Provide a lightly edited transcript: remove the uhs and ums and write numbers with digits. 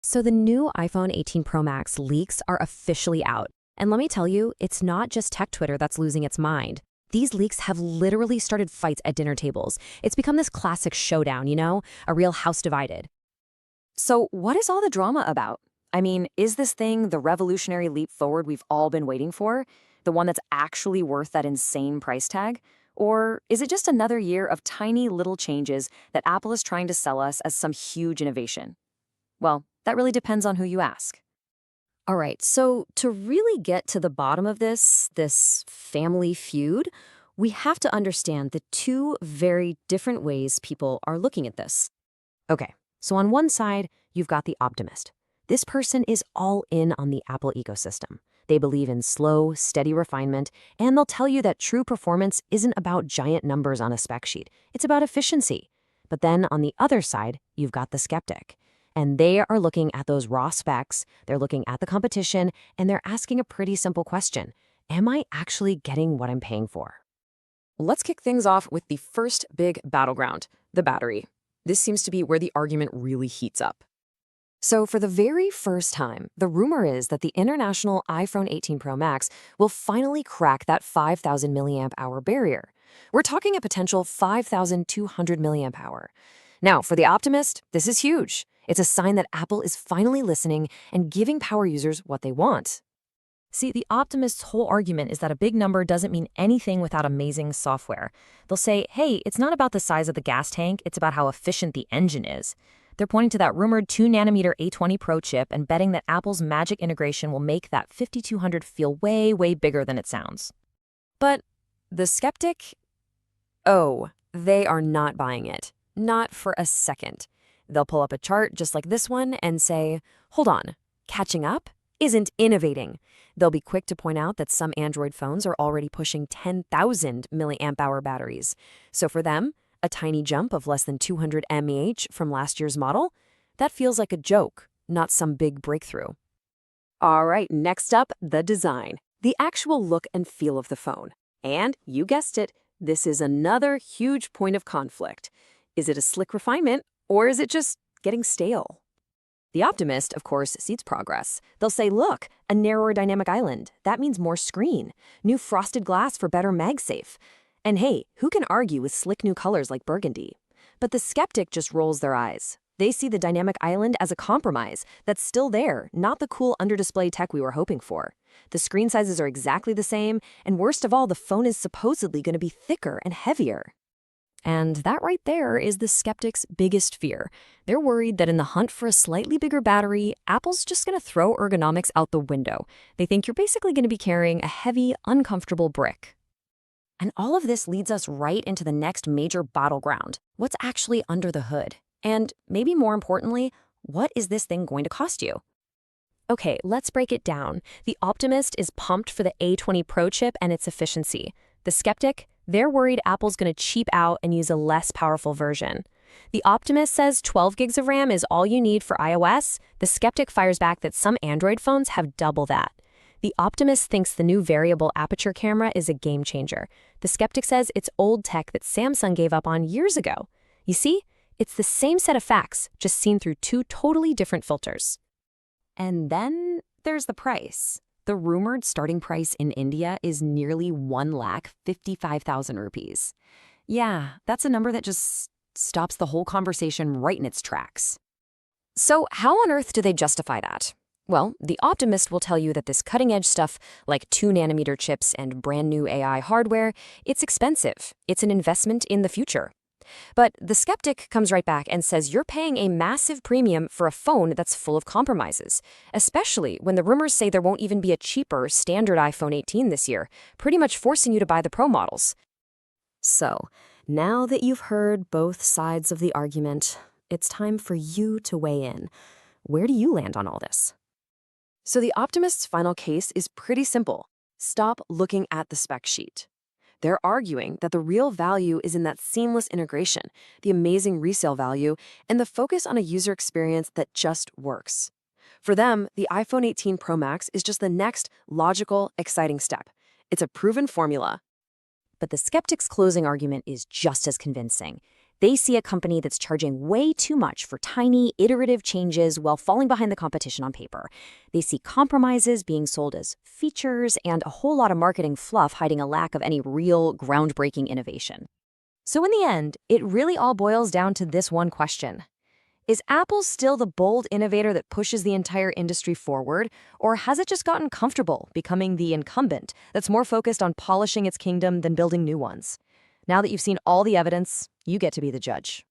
So the new iPhone 18 Pro Max leaks are officially out. And let me tell you, it's not just tech Twitter that's losing its mind. These leaks have literally started fights at dinner tables. It's become this classic showdown, a real house divided. So, what is all the drama about? I mean, is this thing the revolutionary leap forward we've all been waiting for? The one that's actually worth that insane price tag? Or is it just another year of tiny little changes that Apple is trying to sell us as some huge innovation? Well, that really depends on who you ask. All right, so to really get to the bottom of this family feud, we have to understand the two very different ways people are looking at this. Okay, so on one side, you've got the optimist. This person is all in on the Apple ecosystem. They believe in slow, steady refinement, and they'll tell you that true performance isn't about giant numbers on a spec sheet. It's about efficiency. But then on the other side, you've got the skeptic. And they are looking at those raw specs, they're looking at the competition, and they're asking a pretty simple question. Am I actually getting what I'm paying for? Let's kick things off with the first big battleground, the battery. This seems to be where the argument really heats up. So for the very first time, the rumor is that the international iPhone 18 Pro Max will finally crack that 5,000 milliamp hour barrier. We're talking a potential 5,200 milliamp hour. Now, for the optimist, this is huge. It's a sign that Apple is finally listening and giving power users what they want. See, the optimist's whole argument is that a big number doesn't mean anything without amazing software. They'll say, hey, it's not about the size of the gas tank, it's about how efficient the engine is. They're pointing to that rumored 2-nanometer A20 Pro chip and betting that Apple's magic integration will make that 5200 feel way, way bigger than it sounds. But the skeptic? Oh, they are not buying it. Not for a second. They'll pull up a chart just like this one and say, hold on, catching up isn't innovating. They'll be quick to point out that some Android phones are already pushing 10,000 milliamp hour batteries. So for them, a tiny jump of less than 200 mAh from last year's model, that feels like a joke, not some big breakthrough. All right, next up, the design, the actual look and feel of the phone. And you guessed it, this is another huge point of conflict. Is it a slick refinement, or is it just getting stale? The optimist, of course, sees progress. They'll say, look, a narrower dynamic island. That means more screen. New frosted glass for better MagSafe. And hey, who can argue with slick new colors like burgundy? But the skeptic just rolls their eyes. They see the dynamic island as a compromise that's still there, not the cool under-display tech we were hoping for. The screen sizes are exactly the same, and worst of all, the phone is supposedly going to be thicker and heavier. And that right there is the skeptic's biggest fear. They're worried that in the hunt for a slightly bigger battery, Apple's just going to throw ergonomics out the window. They think you're basically going to be carrying a heavy, uncomfortable brick. And all of this leads us right into the next major battleground. What's actually under the hood? And maybe more importantly, what is this thing going to cost you? Okay, let's break it down. The optimist is pumped for the A20 Pro chip and its efficiency. The skeptic, they're worried Apple's going to cheap out and use a less powerful version. The optimist says 12 gigs of RAM is all you need for iOS. The skeptic fires back that some Android phones have double that. The optimist thinks the new variable aperture camera is a game changer. The skeptic says it's old tech that Samsung gave up on years ago. You see, it's the same set of facts, just seen through two totally different filters. And then there's the price. The rumored starting price in India is nearly 1,55,000 rupees. Yeah, that's a number that just stops the whole conversation right in its tracks. So how on earth do they justify that? Well, the optimist will tell you that this cutting-edge stuff, like 2-nanometer chips and brand new AI hardware, it's expensive. It's an investment in the future. But the skeptic comes right back and says you're paying a massive premium for a phone that's full of compromises, especially when the rumors say there won't even be a cheaper standard iPhone 18 this year, pretty much forcing you to buy the Pro models. So, now that you've heard both sides of the argument, it's time for you to weigh in. Where do you land on all this? So the optimist's final case is pretty simple. Stop looking at the spec sheet. They're arguing that the real value is in that seamless integration, the amazing resale value, and the focus on a user experience that just works. For them, the iPhone 18 Pro Max is just the next logical, exciting step. It's a proven formula. But the skeptic's closing argument is just as convincing. They see a company that's charging way too much for tiny, iterative changes while falling behind the competition on paper. They see compromises being sold as features and a whole lot of marketing fluff hiding a lack of any real, groundbreaking innovation. So in the end, it really all boils down to this one question. Is Apple still the bold innovator that pushes the entire industry forward, or has it just gotten comfortable becoming the incumbent that's more focused on polishing its kingdom than building new ones? Now that you've seen all the evidence, you get to be the judge.